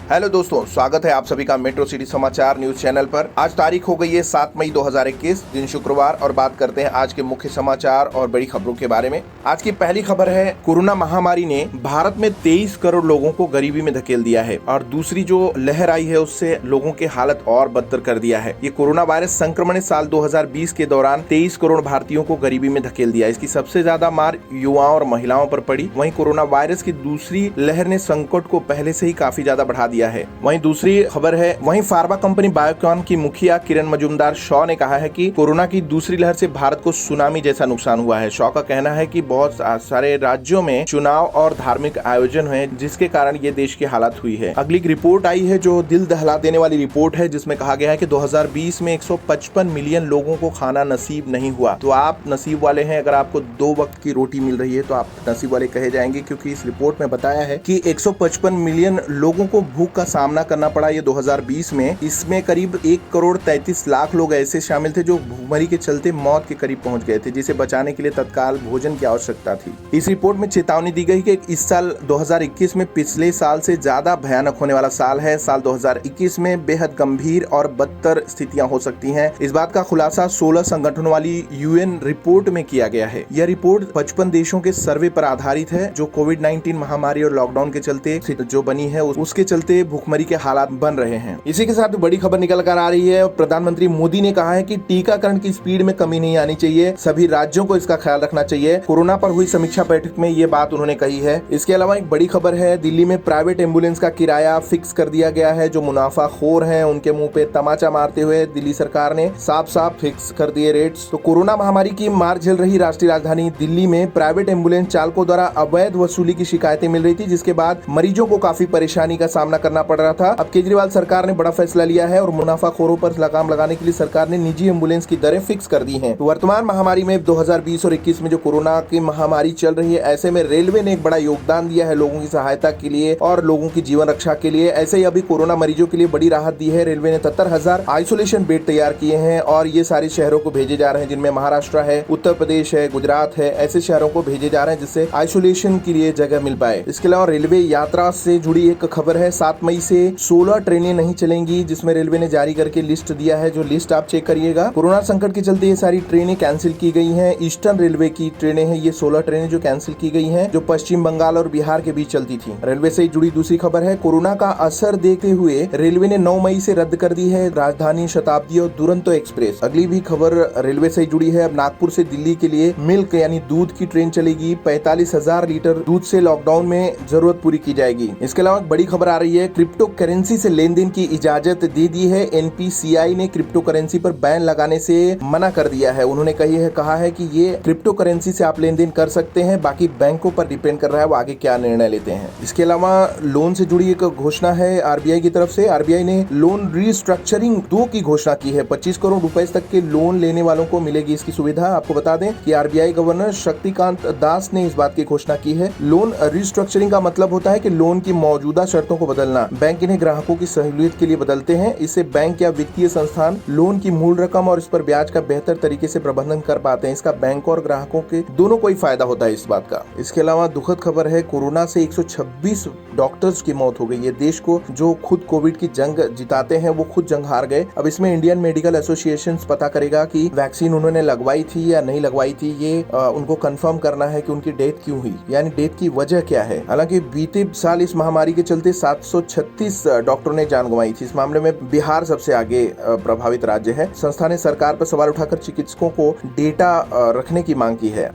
Hello दोस्तों, स्वागत है आप सभी का मेट्रो सिटी समाचार न्यूज चैनल पर। आज तारीख हो गई है 7 मई 2021, दिन शुक्रवार, और बात करते हैं आज के मुख्य समाचार और बड़ी खबरों के बारे में। आज की पहली खबर है, कोरोना महामारी ने भारत में 23 करोड़ लोगों को गरीबी में धकेल दिया है और दूसरी जो लहर आई है उससे लोगों की हालत और बदतर कर दिया है। ये कोरोना वायरस संक्रमण ने साल 2020 के दौरान 23 करोड़ भारतीयों को गरीबी में धकेल दिया। इसकी सबसे ज्यादा मार युवाओं और महिलाओं पर पड़ी। वहीं कोरोना वायरस की दूसरी लहर ने संकट को पहले से ही काफी ज्यादा बढ़ा दिया है। वहीं दूसरी खबर है, वहीं फार्मा कंपनी बायोकॉन की मुखिया किरण मजूमदार शॉ ने कहा है कि कोरोना की दूसरी लहर से भारत को सुनामी जैसा नुकसान हुआ है। शॉ का कहना है कि बहुत सारे राज्यों में चुनाव और धार्मिक आयोजन हुए जिसके कारण ये देश की हालत हुई है। अगली रिपोर्ट आई है जो दिल दहला देने वाली रिपोर्ट है, जिसमें कहा गया है कि 2020 में 155 मिलियन लोगों को खाना नसीब नहीं हुआ। तो आप नसीब वाले हैं। अगर आपको 2 वक्त की रोटी मिल रही है तो आप नसीब वाले कहे जाएंगे, क्योंकि इस रिपोर्ट में बताया है कि 155 मिलियन लोगों को भूख का सामना करना पड़ा ये 2020 में। इसमें करीब 1 करोड़ 33 लाख लोग ऐसे शामिल थे जो भूखमरी के चलते मौत के करीब पहुंच गए थे, जिसे बचाने के लिए तत्काल भोजन की आवश्यकता थी। इस रिपोर्ट में चेतावनी दी गई कि इस साल 2021 में पिछले साल से ज्यादा भयानक होने वाला साल है। साल 2021 में बेहद गंभीर और बदतर स्थितियां हो सकती हैं। इस बात का खुलासा 16 संगठनों वाली यूएन रिपोर्ट में किया गया है। यह रिपोर्ट 55 देशों के सर्वे पर आधारित है जो कोविड-19 महामारी और लॉकडाउन के चलते जो बनी है उसके चलते भूखमरी के हालात बन रहे हैं। इसी के साथ बड़ी खबर निकल कर आ रही है। प्रधानमंत्री मोदी ने कहा है कि टीकाकरण की स्पीड में कमी नहीं आनी चाहिए, सभी राज्यों को इसका ख्याल रखना चाहिए। कोरोना पर हुई समीक्षा बैठक में ये बात उन्होंने कही है। इसके अलावा एक बड़ी खबर है, दिल्ली में प्राइवेट एम्बुलेंस का किराया फिक्स कर दिया गया है। जो मुनाफाखोर हैं उनके मुंह पे तमाचा मारते हुए दिल्ली सरकार ने साफ साफ फिक्स कर दिए रेट्स। तो कोरोना महामारी की मार झेल रही राष्ट्रीय राजधानी दिल्ली में प्राइवेट एम्बुलेंस चालकों द्वारा अवैध वसूली की शिकायतें मिल रही थी, जिसके बाद मरीजों को काफी परेशानी का सामना करना पड़ रहा था। अब केजरीवाल सरकार ने बड़ा फैसला लिया है और मुनाफाखोरों पर लगाम लगाने के लिए सरकार ने निजी एम्बुलेंस की दरें फिक्स कर दी हैं। तो वर्तमान महामारी में 2020 और 21 में जो कोरोना की महामारी चल रही है, ऐसे में रेलवे ने एक बड़ा योगदान दिया है लोगों की सहायता के लिए और लोगों की जीवन रक्षा के लिए। ऐसे ही अभी कोरोना मरीजों के लिए बड़ी राहत दी है। रेलवे ने 73,000 आइसोलेशन बेड तैयार किए हैं और ये सारे शहरों को भेजे जा रहे हैं, जिनमें महाराष्ट्र है, उत्तर प्रदेश है, गुजरात है। ऐसे शहरों को भेजे जा रहे हैं जिससे आइसोलेशन के लिए जगह मिल पाए। इसके अलावा रेलवे यात्रा से जुड़ी एक खबर है, 7 मई से 16 ट्रेनें नहीं चलेंगी, जिसमें रेलवे ने जारी करके लिस्ट दिया है। जो लिस्ट आप चेक करिएगा। कोरोना संकट के चलते ये सारी ट्रेनें कैंसिल की गई हैं। ईस्टर्न रेलवे की ट्रेनें हैं ये 16 ट्रेनें जो कैंसिल की गई हैं, जो पश्चिम बंगाल और बिहार के बीच चलती थी। रेलवे से जुड़ी दूसरी खबर है, कोरोना का असर देखते हुए रेलवे ने 9 मई से रद्द कर दी है राजधानी शताब्दी और दुरंतो एक्सप्रेस। अगली भी खबर रेलवे से जुड़ी है। अब नागपुर से दिल्ली के लिए मिल्क यानी दूध की ट्रेन चलेगी। 45,000 लीटर दूध से लॉकडाउन में जरूरत पूरी की जाएगी। इसके अलावा बड़ी खबर आ रही है, क्रिप्टो करेंसी से लेन देन की इजाजत दे दी है। एनपीसीआई ने क्रिप्टो करेंसी पर बैन लगाने से मना कर दिया है। उन्होंने कहा है कि ये क्रिप्टो करेंसी से आप लेन देन कर सकते हैं, बाकी बैंकों पर डिपेंड कर रहा है वो आगे क्या निर्णय लेते हैं। इसके अलावा लोन से जुड़ी एक घोषणा है आरबीआई की तरफ से। आरबीआई ने लोन रीस्ट्रक्चरिंग 2 की घोषणा की है। 25 करोड़ रुपए तक के लोन लेने वालों को मिलेगी इसकी सुविधा। आपको बता दें कि आरबीआई गवर्नर शक्तिकांत दास ने इस बात की घोषणा की है। लोन रीस्ट्रक्चरिंग का मतलब होता है कि लोन की मौजूदा शर्तों को बदलना। बैंक इन्हें ग्राहकों की सहूलियत के लिए बदलते हैं। इससे बैंक या वित्तीय संस्थान लोन की मूल रकम और इस पर ब्याज का बेहतर तरीके से प्रबंधन कर पाते हैं। इसका बैंक और ग्राहकों के दोनों को ही फायदा होता है इस बात का। इसके अलावा दुखद खबर है, कोरोना से 126 डॉक्टर्स की मौत हो गई है। देश को जो खुद कोविड की जंग जिताते हैं वो खुद जंग हार गए। अब इसमें इंडियन मेडिकल एसोसिएशन पता करेगा कि वैक्सीन उन्होंने लगवाई थी या नहीं लगवाई थी। ये उनको कंफर्म करना है कि उनकी डेथ क्यों हुई, यानी डेथ की वजह क्या है। हालांकि बीते साल इस महामारी के चलते 736 डॉक्टरों ने जान गंवाई थी। इस मामले में बिहार सबसे आगे प्रभावित राज्य है। संस्था ने सरकार पर सवाल उठाकर चिकित्सकों को डेटा रखने की मांग की है।